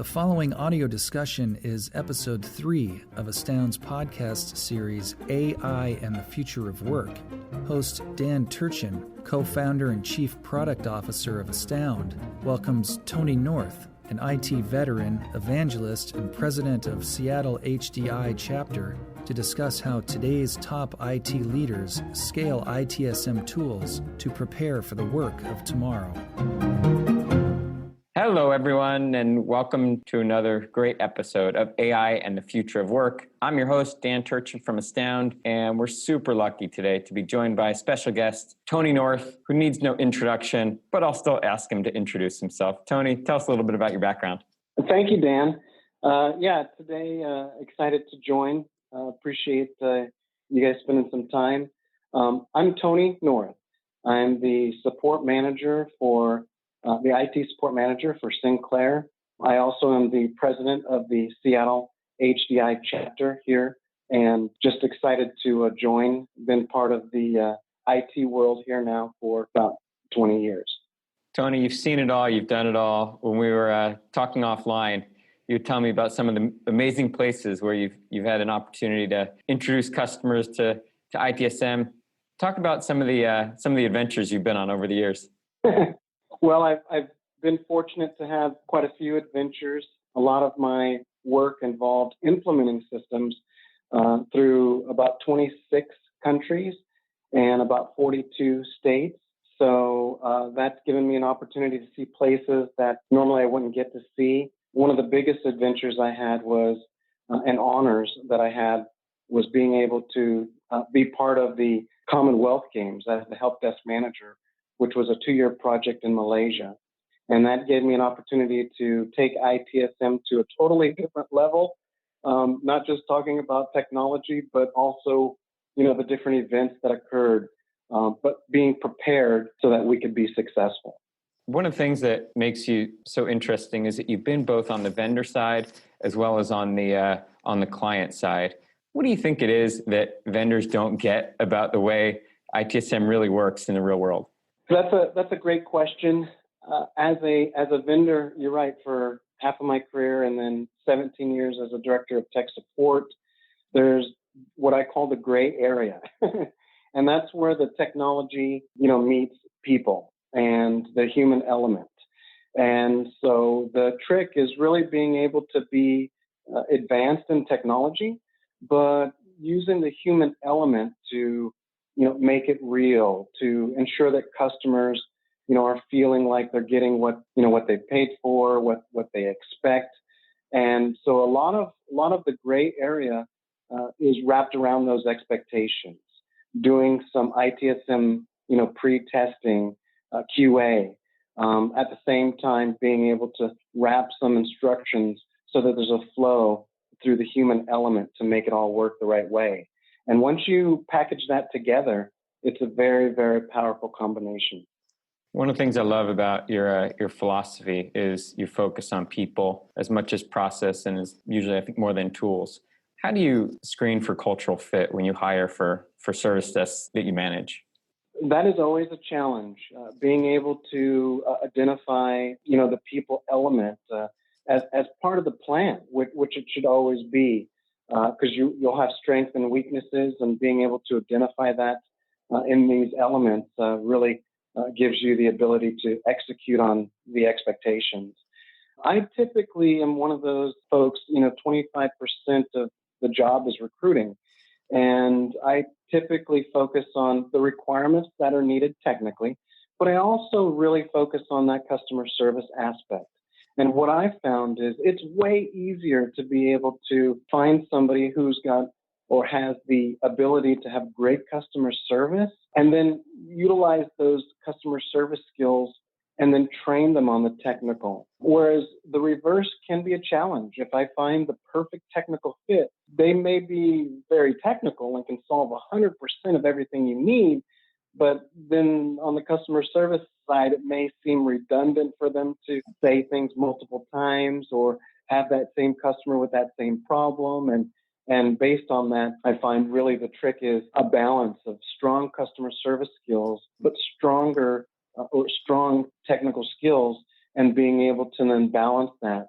following audio discussion is episode 3 of Astound's podcast series, AI and the Future of Work. Host Dan Turchin, co-founder and chief product officer of Astound, welcomes Tony North, an IT veteran, evangelist, and president of Seattle HDI Chapter, to discuss how today's top IT leaders scale ITSM tools to prepare for the work of tomorrow. Hello, everyone, and welcome to another great episode of AI and the Future of Work. I'm your host, Dan Turchin from Astound, and we're super lucky today to be joined by a special guest, Tony North, who needs no introduction, but I'll still ask him to introduce himself. Tony, tell us a little bit about your background. Thank you, Dan. Today, excited to join. Appreciate you guys spending some time. I'm Tony North. I'm the support manager for the IT support manager for Sinclair. I also am the president of the Seattle HDI Chapter here, and just excited to join. Been part of the IT world here now for about 20 years. Tony, you've seen it all. You've done it all. When we were talking offline, you tell me about some of the amazing places where you've had an opportunity to introduce customers to ITSM. Talk about some of the adventures you've been on over the years. Well, I've been fortunate to have quite a few adventures. A lot of my work involved implementing systems through about 26 countries and about 42 states. So that's given me an opportunity to see places that normally I wouldn't get to see. One of the biggest adventures I had was, and honors that I had, was being able to be part of the Commonwealth Games as the help desk manager, which was a 2-year project in Malaysia. And that gave me an opportunity to take ITSM to a totally different level, not just talking about technology, but also, the different events that occurred, but being prepared so that we could be successful. One of the things that makes you so interesting is that you've been both on the vendor side as well as on the client side. What do you think it is that vendors don't get about the way ITSM really works in the real world? That's a great question. As a vendor, you're right, for half of my career and then 17 years as a director of tech support, there's what I call the gray area. And that's where the technology, meets people and the human element. And so the trick is really being able to be advanced in technology, but using the human element to make it real, to ensure that customers, are feeling like they're getting what they paid for, what they expect. And so a lot of the gray area is wrapped around those expectations, doing some ITSM, pre-testing, QA, at the same time being able to wrap some instructions so that there's a flow through the human element to make it all work the right way. And once you package that together, it's a very, very powerful combination. One of the things I love about your philosophy is you focus on people as much as process, and is usually, I think, more than tools. How do you screen for cultural fit when you hire for service desks that you manage? That is always a challenge, being able to identify, the people element as part of the plan, which it should always be. Because you'll have strengths and weaknesses, and being able to identify that in these elements really gives you the ability to execute on the expectations. I typically am one of those folks, 25% of the job is recruiting. And I typically focus on the requirements that are needed technically, but I also really focus on that customer service aspect. And what I found is it's way easier to be able to find somebody who's got or has the ability to have great customer service, and then utilize those customer service skills and then train them on the technical. Whereas the reverse can be a challenge. If I find the perfect technical fit, they may be very technical and can solve 100% of everything you need, but then on the customer service side, it may seem redundant for them to say things multiple times or have that same customer with that same problem. And based on that, I find really the trick is a balance of strong customer service skills, but strong technical skills, and being able to then balance that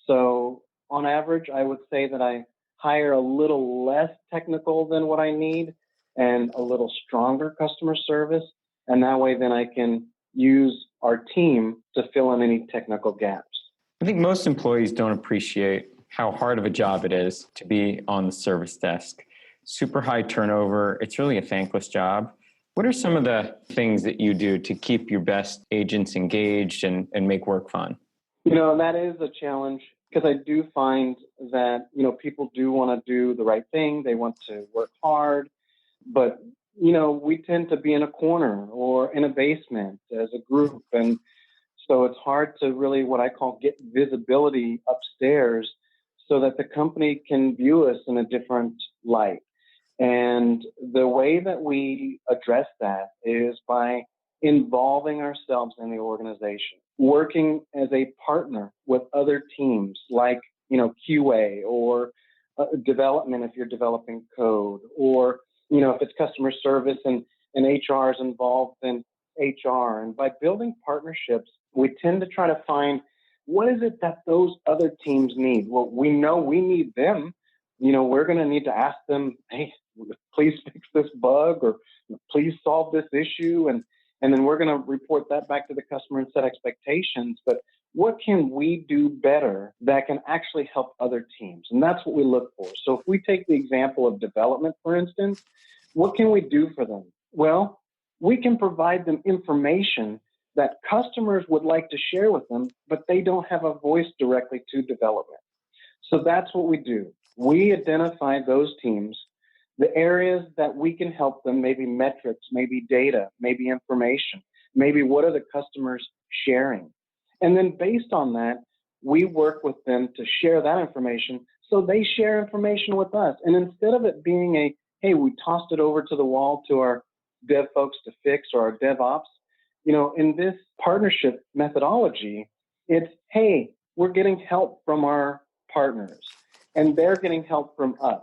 So on average, I would say that I hire a little less technical than what I need and a little stronger customer service. And that way then I can use our team to fill in any technical gaps. I think most employees don't appreciate how hard of a job it is to be on the service desk. Super high turnover. It's really a thankless job. What are some of the things that you do to keep your best agents engaged and make work fun? That is a challenge because I do find that, people do want to do the right thing. They want to work hard, but, we tend to be in a corner or in a basement as a group. And so it's hard to really what I call get visibility upstairs so that the company can view us in a different light. And the way that we address that is by involving ourselves in the organization, working as a partner with other teams like, QA or development if you're developing code, or, if it's customer service and HR is involved in HR. And by building partnerships, we tend to try to find what is it that those other teams need? Well, we know we need them. We're going to need to ask them, hey, please fix this bug or please solve this issue. And then we're going to report that back to the customer and set expectations. But what can we do better that can actually help other teams? And that's what we look for. So if we take the example of development, for instance, what can we do for them? Well, we can provide them information that customers would like to share with them, but they don't have a voice directly to development. So that's what we do. We identify those teams, the areas that we can help them, maybe metrics, maybe data, maybe information, maybe what are the customers sharing. And then based on that, we work with them to share that information so they share information with us. And instead of it being hey, we tossed it over to the wall to our dev folks to fix or our DevOps, in this partnership methodology, it's, hey, we're getting help from our partners and they're getting help from us.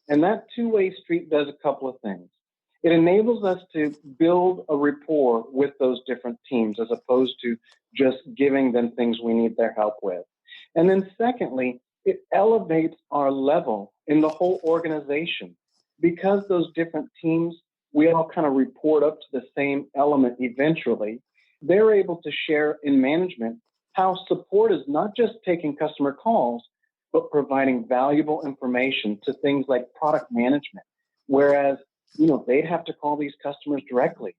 And that two-way street does a couple of things. It enables us to build a rapport with those different teams as opposed to just giving them things we need their help with. And then secondly, it elevates our level in the whole organization because those different teams, we all kind of report up to the same element eventually. They're able to share in management how support is not just taking customer calls, but providing valuable information to things like product management, whereas, they'd have to call these customers directly.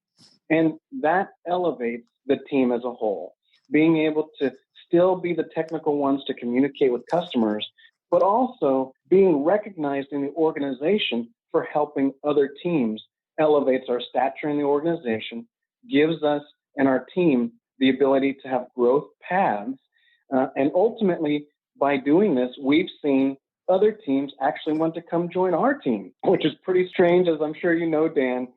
And that elevates the team as a whole, being able to still be the technical ones to communicate with customers, but also being recognized in the organization for helping other teams elevates our stature in the organization, gives us and our team the ability to have growth paths. And ultimately, by doing this, we've seen other teams actually want to come join our team, which is pretty strange, as I'm sure you know, Dan,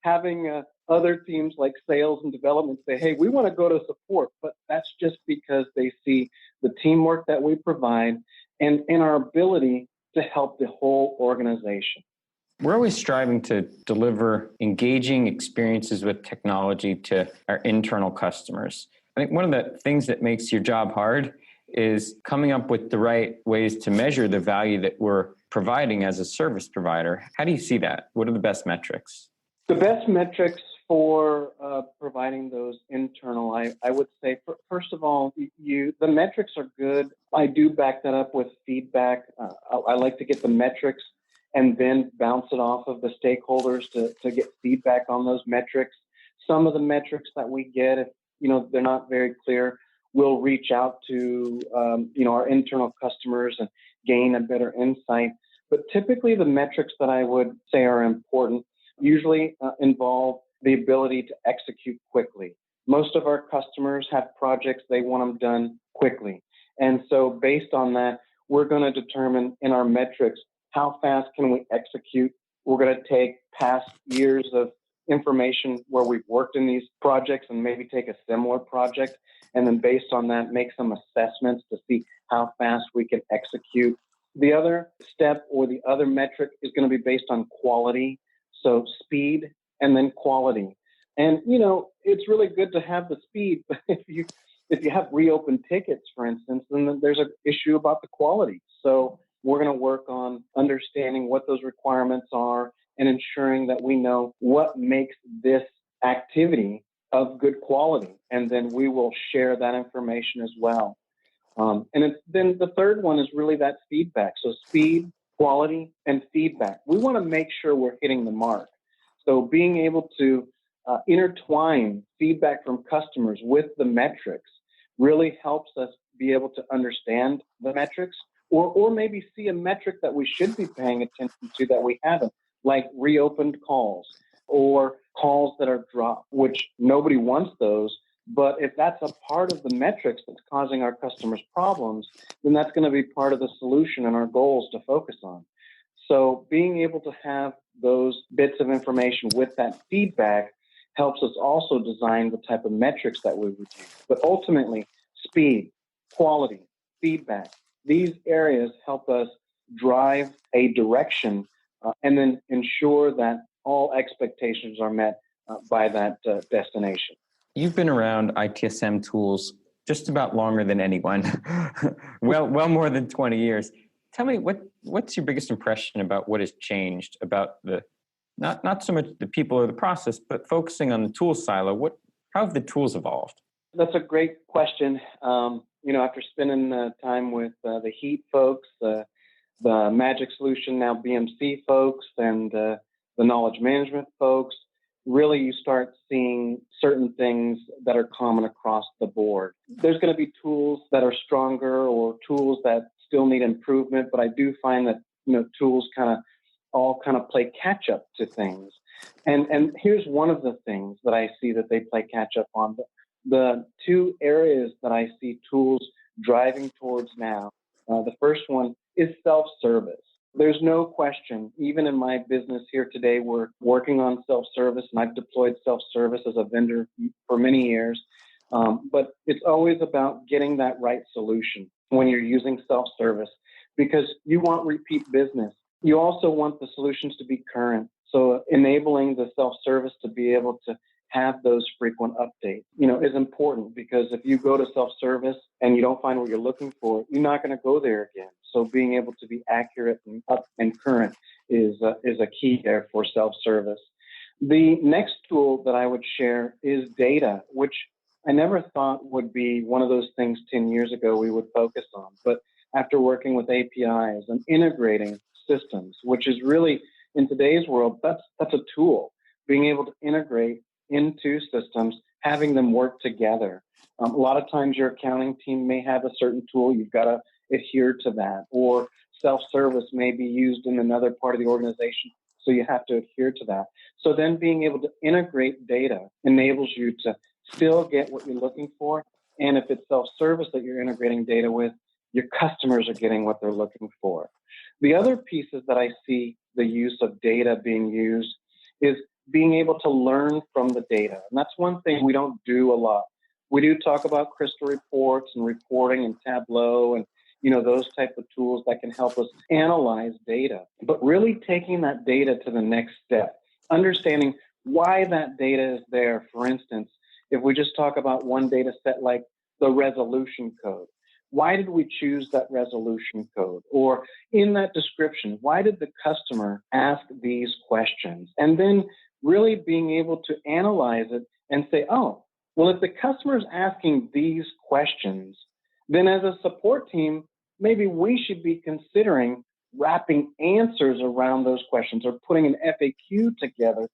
having other teams like sales and development say, hey, we want to go to support, but that's just because they see the teamwork that we provide and our ability to help the whole organization. We're always striving to deliver engaging experiences with technology to our internal customers. I think one of the things that makes your job hard is coming up with the right ways to measure the value that we're providing as a service provider. How do you see that? What are the best metrics? The best metrics for providing those internal, I would say, first of all, the metrics are good. I do back that up with feedback. I like to get the metrics and then bounce it off of the stakeholders to get feedback on those metrics. Some of the metrics that we get, if they're not very clear, we'll reach out to our internal customers and gain a better insight. But typically the metrics that I would say are important usually involve the ability to execute quickly. Most of our customers have projects, they want them done quickly. And so based on that, we're going to determine in our metrics how fast can we execute. We're going to take past years of information where we've worked in these projects and maybe take a similar project, and then based on that, make some assessments to see how fast we can execute. The other step or the other metric is going to be based on quality. So speed and then quality. And, it's really good to have the speed, but if if you have reopened tickets, for instance, then there's an issue about the quality. So we're going to work on understanding what those requirements are and ensuring that we know what makes this activity of good quality. And then we will share that information as well. Then the third one is really that feedback. So speed, quality, and feedback. We want to make sure we're hitting the mark. So being able to intertwine feedback from customers with the metrics really helps us be able to understand the metrics or maybe see a metric that we should be paying attention to that we haven't, like reopened calls or calls that are dropped, which nobody wants those. But if that's a part of the metrics that's causing our customers problems, then that's going to be part of the solution and our goals to focus on. So being able to have those bits of information with that feedback helps us also design the type of metrics that we would use. But ultimately, speed, quality, feedback, these areas help us drive a direction and then ensure that all expectations are met by that destination. You've been around ITSM tools just about longer than anyone, well more than 20 years. Tell me, what's your biggest impression about what has changed about the, not so much the people or the process, but focusing on the tool silo? How have the tools evolved? That's a great question. After spending time with the Heat folks, the Magic Solution, now BMC folks, and the knowledge management folks, really you start seeing certain things that are common across the board. There's going to be tools that are stronger or tools that still need improvement, but I do find that tools all play catch up to things. And here's one of the things that I see that they play catch up on. The two areas that I see tools driving towards now. The first one is self-service. There's no question, even in my business here today, we're working on self-service, and I've deployed self-service as a vendor for many years. But it's always about getting that right solution when you're using self-service, because you want repeat business. You also want the solutions to be current. So enabling the self-service to be able to have those frequent updates, is important, because if you go to self-service and you don't find what you're looking for, you're not going to go there again. So being able to be accurate and up and current is a key there for self-service. The next tool that I would share is data, which I never thought would be one of those things 10 years ago we would focus on. But after working with APIs and integrating systems, which is really, in today's world, that's a tool. Being able to integrate into systems, having them work together. A lot of times your accounting team may have a certain tool, you've got to adhere to that, or self-service may be used in another part of the organization, so you have to adhere to that. So then being able to integrate data enables you to still get what you're looking for, and if it's self-service that you're integrating data with, your customers are getting what they're looking for. The other pieces that I see the use of data being used is being able to learn from the data. And that's one thing we don't do a lot. We do talk about crystal reports and reporting and Tableau and those type of tools that can help us analyze data, but really taking that data to the next step, understanding why that data is there. For instance, if we just talk about one data set like the resolution code, why did we choose that resolution code? Or in that description, why did the customer ask these questions? And then really being able to analyze it and say, oh, well, if the customer is asking these questions, then as a support team, maybe we should be considering wrapping answers around those questions or putting an FAQ together,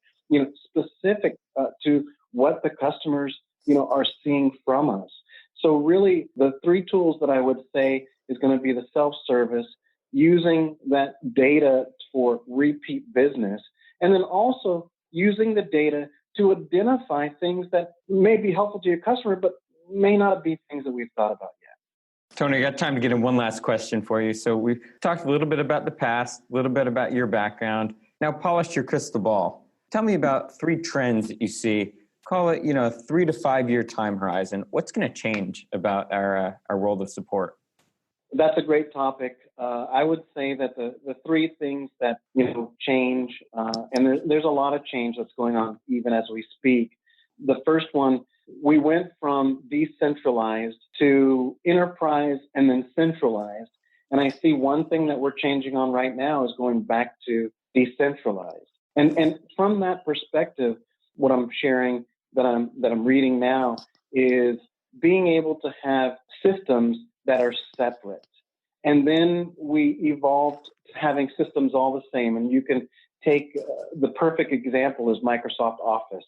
specific to what the customers, are seeing from us. So really the three tools that I would say is going to be the self-service, using that data for repeat business, and then also using the data to identify things that may be helpful to your customer, but may not be things that we've thought about yet. Tony, I got time to get in one last question for you. So we've talked a little bit about the past, a little bit about your background. Now polish your crystal ball. Tell me about three trends that you see. Call it, a 3 to 5 year time horizon. What's going to change about our world of support? That's a great topic. I would say that the three things that change, and there's a lot of change that's going on even as we speak. The first one we went from decentralized to enterprise and then centralized. And I see one thing that we're changing on right now is going back to decentralized. And from that perspective, what I'm sharing that I'm reading now is being able to have systems that are separate. And then we evolved to having systems all the same. And you can take the perfect example is Microsoft Office.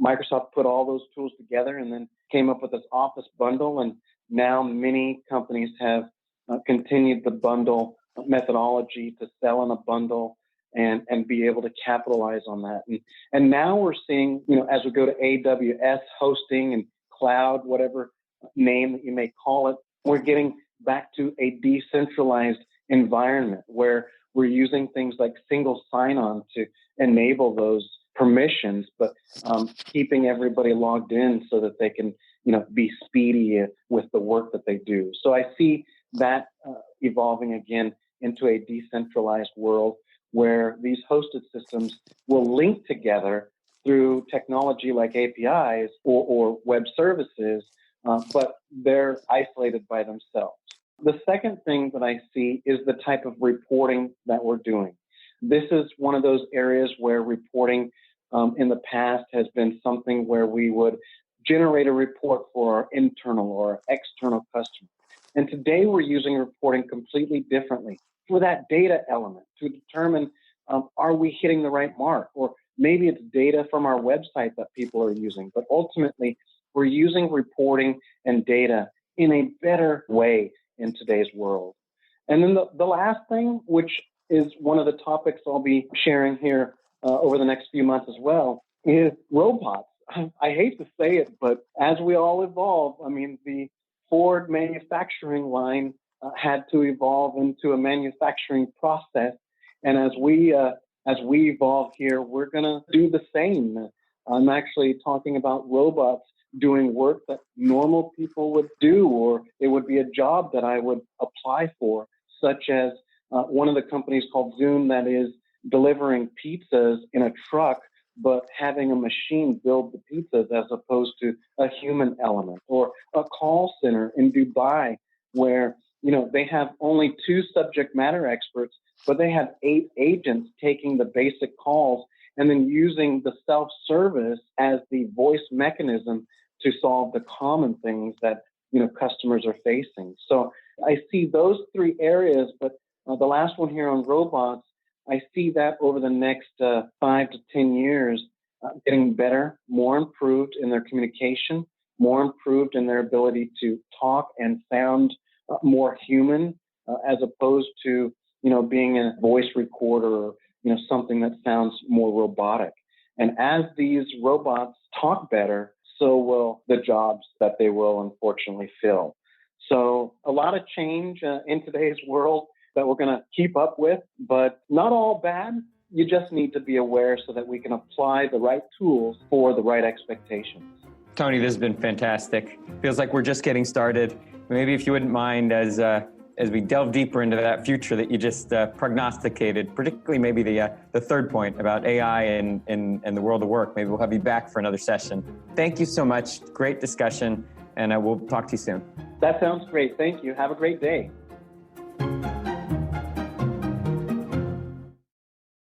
Microsoft put all those tools together and then came up with this Office bundle. And now many companies have continued the bundle methodology to sell in a bundle and be able to capitalize on that. And now we're seeing, as we go to AWS hosting and cloud, whatever name that you may call it, we're getting back to a decentralized environment where we're using things like single sign-on to enable those permissions, but keeping everybody logged in so that they can, be speedy with the work that they do. So I see that evolving again into a decentralized world where these hosted systems will link together through technology like APIs or web services, but they're isolated by themselves. The second thing that I see is the type of reporting that we're doing. This is one of those areas where reporting in the past has been something where we would generate a report for our internal or external customer. And today we're using reporting completely differently for that data element to determine, are we hitting the right mark? Or maybe it's data from our website that people are using. But ultimately, we're using reporting and data in a better way in today's world. And then the last thing, which is one of the topics I'll be sharing here over the next few months as well, is robots. I hate to say it, but as we all evolve, the Ford manufacturing line had to evolve into a manufacturing process. And as we evolve here, we're going to do the same. I'm actually talking about robots doing work that normal people would do, or it would be a job that I would apply for, such as one of the companies called Zoom that is delivering pizzas in a truck, but having a machine build the pizzas as opposed to a human element, or a call center in Dubai where, they have only 2 subject matter experts, but they have 8 agents taking the basic calls and then using the self-service as the voice mechanism to solve the common things that, customers are facing. So I see those 3 areas, but the last one here on robots, I see that over the next 5 to 10 years getting better, more improved in their communication, more improved in their ability to talk and sound more human as opposed to, being a voice recorder or, something that sounds more robotic. And as these robots talk better, so will the jobs that they will unfortunately fill. So a lot of change in today's world that we're going to keep up with, but not all bad. You just need to be aware so that we can apply the right tools for the right expectations. Tony, this has been fantastic. Feels like we're just getting started. Maybe if you wouldn't mind, as we delve deeper into that future that you just prognosticated, particularly maybe the third point about AI and the world of work, maybe we'll have you back for another session. Thank you so much. Great discussion, and we'll talk to you soon. That sounds great. Thank you. Have a great day.